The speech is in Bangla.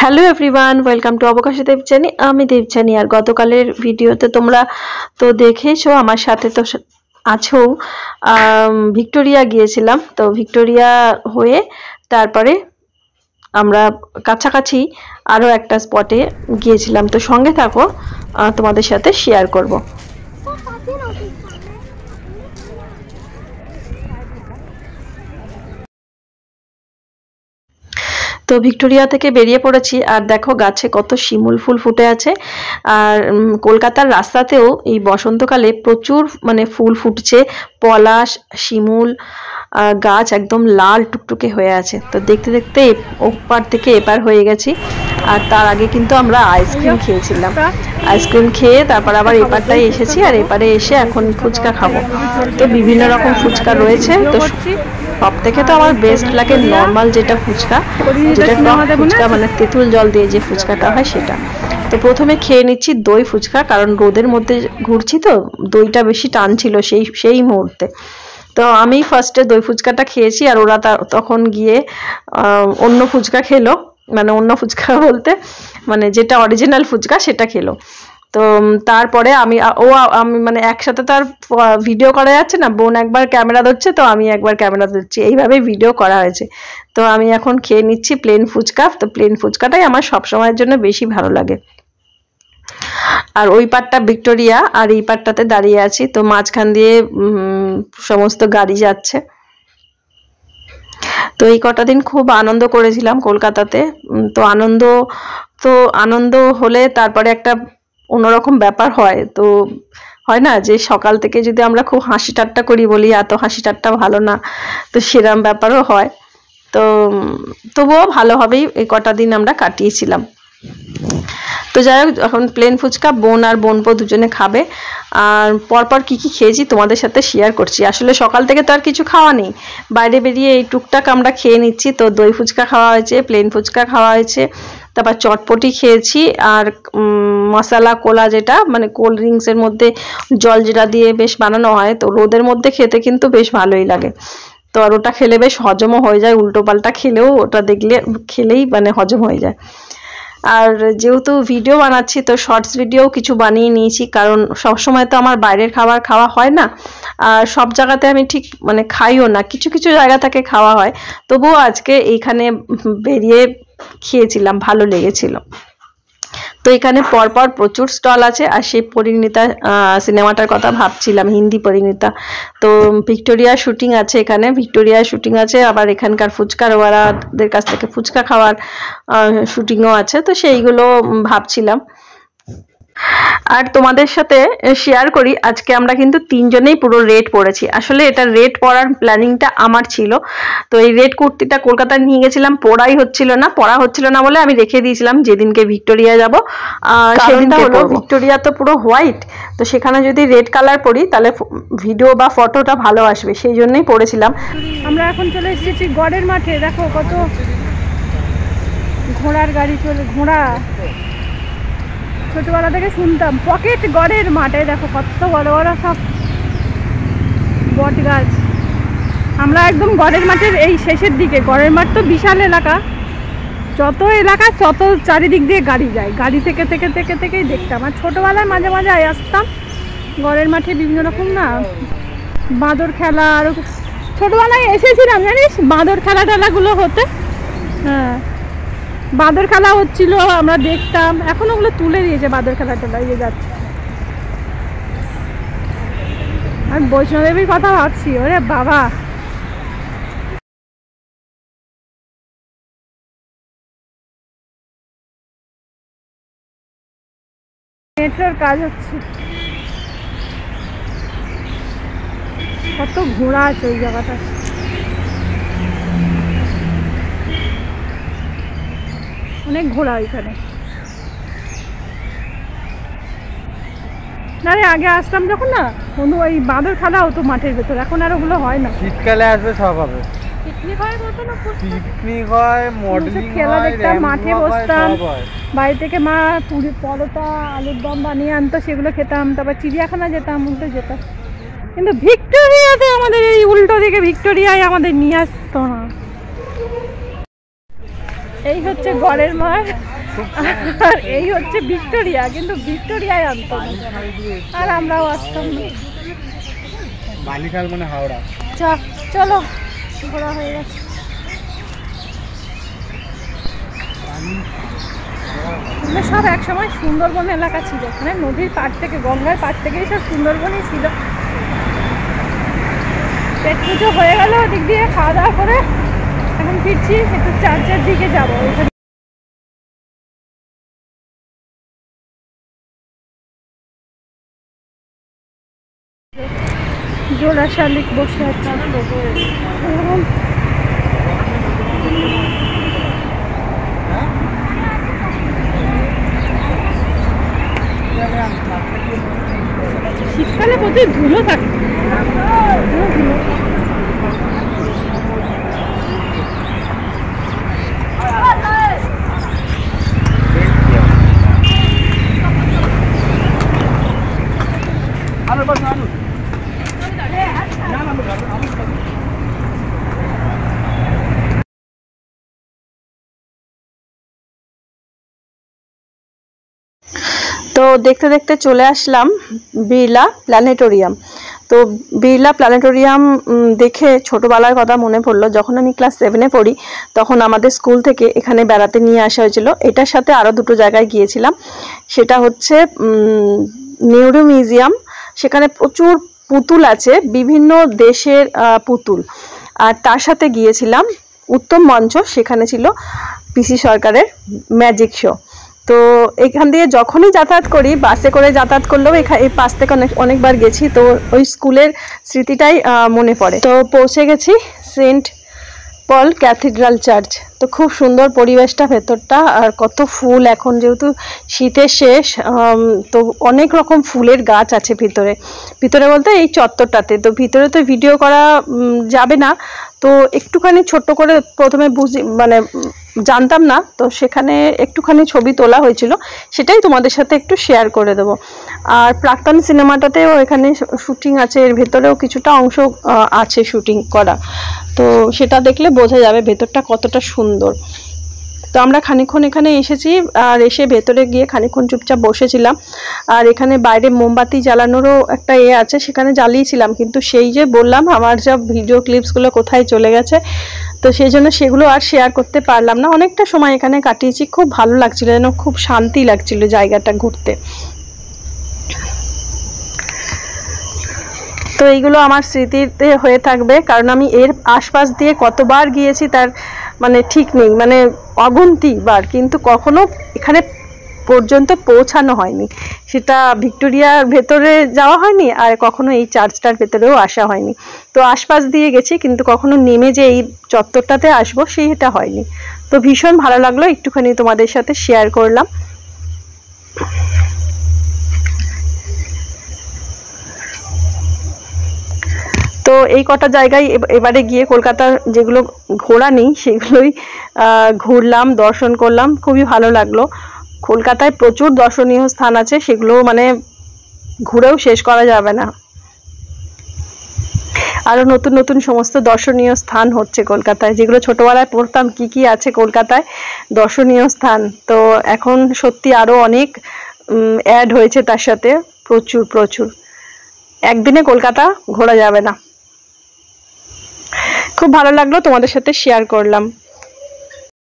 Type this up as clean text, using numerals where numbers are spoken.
হ্যালো এভরিওয়ান, ওয়েলকাম টু অবকাশে দেবযানী। আমি দেবযানী। আর গতকালের ভিডিওতে তোমরা তো দেখেইছো, আমার সাথে তো আছো। ভিক্টোরিয়া গিয়েছিলাম, তো ভিক্টোরিয়া হয়ে তারপরে আমরা কাছাকাছি আরও একটা স্পটে গিয়েছিলাম। তো সঙ্গে থাকো, তোমাদের সাথে শেয়ার করব। তো ভিক্টোরিয়া থেকে বেরিয়ে পড়েছি, আর দেখো গাছে কত শিমুল ফুল ফুটে আছে। আর কলকাতার রাস্তাতেও এই বসন্তকালে প্রচুর ফুল ফুটছে, পলাশ, শিমুল গাছ একদম লাল টুকটুকে হয়ে আছে। তো দেখতে দেখতে ওপার থেকে এপার হয়ে গেছি। আর তার আগে কিন্তু আমরা আইসক্রিম খেয়েছিলাম। আইসক্রিম খেয়ে তারপর আবার এপারটাই এসেছি, আর এপারে এসে এখন ফুচকা খাবো। তো বিভিন্ন রকম ফুচকা রয়েছে। তো সব থেকে তো আমার বেস্ট লাগে নর্মাল যেটা ফুচকা, যেটা টক ফুচকা, তেঁতুল জল দিয়ে যে ফুচকাটা হয় সেটা। তো প্রথমে খেয়ে নিচ্ছি দই ফুচকা, কারণ রোদের মধ্যে ঘুরছি তো দইটা বেশি টান ছিল সেই মুহূর্তে। তো আমি ফার্স্টে দই ফুচকাটা খেয়েছি, আর ওরা তখন গিয়ে অন্য ফুচকা খেলো, অন্য ফুচকা বলতে যেটা অরিজিনাল ফুচকা সেটা খেলো। তো তারপরে আমি একসাথে তার ভিডিও করা যাচ্ছে না, বোন একবার ক্যামেরা ধরছে তো আমি একবার ক্যামেরা ধরছি, এইভাবে ভিডিও করা হয়েছে। তো আমি এখন খেয়ে নিচ্ছি প্লেন ফুচকা। তো প্লেন ফুচকাটাই আমার সবসময়ের জন্য বেশি ভালো লাগে। আর ওই পাটটা ভিক্টোরিয়া, আর এই পাটটাতে দাঁড়িয়ে আছি। তো মাঝখান দিয়ে সমস্ত গাড়ি যাচ্ছে। তো এই কটা দিন খুব আনন্দ করেছিলাম কলকাতাতে। তো আনন্দ হলে তারপরে একটা অন্যরকম ব্যাপার হয়। তো হয় না যে সকাল থেকে যদি আমরা খুব হাসি ঠাট্টা করি, বলি এত হাসি ঠাট্টা ভালো না, তো সেরকম ব্যাপারও হয়। তো তবুও ভালোভাবেই এই কটা দিন আমরা কাটিয়েছিলাম। তো যাই হোক, এখন প্লেন ফুচকা বোন আর বোনপো দুজনে খাবে। আর পরপর কি খেয়েছি তোমাদের সাথে শেয়ার করছি। আসলে সকাল থেকে তো আর কিছু খাওয়া নেই, বাইরে বেরিয়ে এই টুকটাক আমরা খেয়ে নিচ্ছি। তো দই ফুচকা খাওয়া হয়েছে, প্লেন ফুচকা খাওয়া হয়েছে, তারপর চটপটি খেয়েছি, আর মশলা কোলা যেটা কোল্ড ড্রিঙ্কসের মধ্যে জল যেটা দিয়ে বেশ বানানো হয়, তো রোদের মধ্যে খেতে কিন্তু বেশ ভালোই লাগে। তো আর ওটা খেলে বেশ হজমও হয়ে যায়, উল্টো পাল্টা খেলেও ওটা খেলেই হজম হয়ে যায়। আর যেহেতু ভিডিও বানাচ্ছি, তো শর্টস ভিডিও কিছু বানিয়ে নিয়েছি, কারণ সবসময় তো আমার বাইরের খাবার খাওয়া হয় না, আর সব জায়গাতে আমি ঠিক খাইও না, কিছু কিছু জায়গা থেকে খাওয়া হয়। তবুও আজকে এইখানে বেরিয়ে খেয়েছিলাম, ভালো লেগেছিল। তো এখানে পরপর প্রচুর স্টল আছে। আর সেই পরিণীতা সিনেমাটার কথা ভাবছিলাম, হিন্দি পরিণীতা। তো ভিক্টোরিয়া শুটিং আছে, এখানে ভিক্টোরিয়া শুটিং আছে, আবার এখানকার ফুচকার ওয়ালাদের কাছ থেকে ফুচকা খাওয়ার শুটিংও আছে। তো সেইগুলো ভাবছিলাম। আর তোমাদের সাথে শেয়ার করি, আজকে আমরা কিন্তু তিনজনেই পুরো রেড পরেছি। আসলে এটা রেড পরার প্ল্যানিংটা আমার ছিল। তো এই রেড কুর্তিটা কলকাতায় নিয়ে গেছিলাম, পরা হচ্ছিল না বলে আমি রেখে দিয়েছিলাম যেদিনকে ভিক্টোরিয়া যাব। সেদিনটা হলো ভিক্টোরিয়া তো পুরো হোয়াইট, তো সেখানে যদি রেড কালার পরি তাহলে ভিডিও বা ফটোটা ভালো আসবে, সেই জন্যই পরেছিলাম। আমরা এখন চলে এসেছি গড়ের মাঠে। দেখো কত ঘোড়ার গাড়ি ঘোড়া ছোটবেলা থেকে শুনতাম, পকেট গড়ের মাঠে দেখো কত বড় বড় সব বট গাছ। আমরা একদম গড়ের মাঠের এই শেষের দিকে। গড়ের মাঠ তো বিশাল এলাকা, যত এলাকা তত চারিদিক দিয়ে গাড়ি যায়, গাড়ি থেকে থেকেই দেখতাম। আর ছোটোবেলায় মাঝে মাঝে আসতাম গড়ের মাঠে, বিভিন্ন রকম বাঁদর খেলা, আর ছোটোবেলায় এসেছিলাম জানিস বাঁদর খেলাগুলো হতে। হ্যাঁ, বাঁদর খেলা হচ্ছিল, আমরা দেখতাম। এখন ওগুলো তুলে দিয়েছে বাঁদর খেলা ইয়ে যাচ্ছে। আর বৈষ্ণোদেবীর কথা ভাবছি, ওরে বাবা, মেট্রোর কাজ হচ্ছে, কত ঘোড়া আছে ওই জায়গাটা। অনেক ঘোড়া ওইখানে। না রে, আগে আসতাম যখন না, ওই বাঁদর খেলা হতো মাঠের ভেতর, এখন আর ওগুলো হয় না। শীতকালে আসবে সব হবে, পিকনিক হয় মতো না, পিকনিক হয়, মডেলিং খেলা দেখতাম, মাঠে বসতাম, বাড়ি থেকে মা পুরি পরোটা আলুর দম বানিয়ে আনতো, সেগুলো খেতাম। তারপর চিড়িয়াখানা যেতাম, যেতাম। কিন্তু ভিক্টোরিয়াতে আমাদের এই উল্টো দিকে ভিক্টোরিয়ায় আমাদের নিয়ে আসতো না। এই হচ্ছে গড়ের মাঠ, আর এই হচ্ছে ভিক্টোরিয়া, কিন্তু ভিক্টোরিয়ায় আনতো না, আর আমরাও আসতাম না। বালিখাল মানে হাওড়া। চলো, ঘোরা হয়ে গেছে। সব এক সময় সুন্দরবন এলাকা ছিল, ওখানে নদীর পাড় থেকে, গঙ্গার পাড় থেকেই সব সুন্দরবনই ছিল। পেট পুজো হয়ে গেল ওদিক দিয়ে, খাওয়া দাওয়া করে এখন ফিরছি, একটু চার্চের দিকে যাবো। জোড়া শালিক বসে আছে। শীতকালে প্রচুর ধুলো থাকে। তো দেখতে দেখতে চলে আসলাম বিড়লা প্ল্যানেটোরিয়াম। তো বিড়লা প্ল্যানেটোরিয়াম দেখে ছোটবেলার কথা মনে পড়লো। যখন আমি ক্লাস 7-এ পড়ি তখন আমাদের স্কুল থেকে এখানে বেড়াতে নিয়ে আসা হয়েছিল। এটার সাথে আরও দুটো জায়গায় গিয়েছিলাম, সেটা হচ্ছে নেহরু মিউজিয়াম। সেখানে প্রচুর পুতুল আছে, বিভিন্ন দেশের পুতুল। আর তার সাথে গিয়েছিলাম উত্তম মঞ্চ, সেখানে ছিল পিসি সরকারের ম্যাজিক শো। তো এখান দিয়ে যখনই যাতায়াত করি, বাসে করে যাতায়াত করলেও এই পাশ থেকে অনেকবার গেছি, তো ওই স্কুলের স্মৃতিটাই মনে পড়ে। তো পৌঁছে গেছি সেন্ট পল ক্যাথিড্রাল চার্চ। তো খুব সুন্দর পরিবেশটা, ভেতরটা, আর কত ফুল। এখন যেহেতু শীতের শেষ, তো অনেক রকম ফুলের গাছ আছে ভিতরে। ভিতরে বলতে এই চত্বরটাতে। তো ভিতরে তো ভিডিও করা যাবে না, তো একটুখানি ছোট্ট করে প্রথমে মানে জানতাম না, তো সেখানে একটুখানি ছবি তোলা হয়েছিল, সেটাই তোমাদের সাথে একটু শেয়ার করে দেবো। আর প্রাক্তন সিনেমাটাতেও এখানে শুটিং আছে, এর ভেতরেও কিছুটা অংশ আছে শুটিং করা, তো সেটা দেখলে বোঝা যাবে ভেতরটা কতটা সুন্দর। তো আমরা খানিকক্ষণ এখানে এসেছি, আর এসে ভেতরে গিয়ে খানিকক্ষণ চুপচাপ বসেছিলাম। আর এখানে বাইরে মোমবাতি জ্বালানোরও একটা আছে, সেখানে জ্বালিয়েছিলাম, কিন্তু সেই যে বললাম আমার সব ভিডিও ক্লিপসগুলো কোথায় চলে গেছে, তো সেই জন্য সেগুলো আর শেয়ার করতে পারলাম না। অনেকটা সময় এখানে কাটিয়েছি, খুব ভালো লাগছিল, যেন খুব শান্তি লাগছিল জায়গাটা ঘুরতে। তো এইগুলো আমার স্মৃতিতে হয়ে থাকবে, কারণ আমি এর আশপাশ দিয়ে কতবার গিয়েছি তার মানে ঠিক নেই, মানে অগুন্তি বার, কিন্তু কখনো এখানে পর্যন্ত পৌঁছানো হয়নি। সেটা ভিক্টোরিয়ার ভেতরে যাওয়া হয়নি, আর কখনো এই চার্চটার ভেতরেও আসা হয়নি। তো আশপাশ দিয়ে গেছি, কিন্তু কখনো নেমে যে এই চত্বরটাতে আসবো সেইটা হয়নি। তো ভীষণ ভালো লাগলো, একটুখানি তোমাদের সাথে শেয়ার করলাম। তো এই কটা জায়গায় এবারে গিয়ে কলকাতার যেগুলো ঘোরা নেই সেগুলোই ঘুরলাম, দর্শন করলাম, খুবই ভালো লাগলো। কলকাতায় প্রচুর দর্শনীয় স্থান আছে, সেগুলো মানে ঘুরেও শেষ করা যাবে না। আরো নতুন নতুন সমস্ত দর্শনীয় স্থান হচ্ছে কলকাতায়, যেগুলো ছোটবেলায় পড়তাম কি কি আছে কলকাতায় দর্শনীয় স্থান, তো এখন সত্যি আরো অনেক অ্যাড হয়েছে তার সাথে, প্রচুর প্রচুর। একদিনে কলকাতা ঘোরা যাবে না। খুব ভালো লাগলো, তোমাদের সাথে শেয়ার করলাম।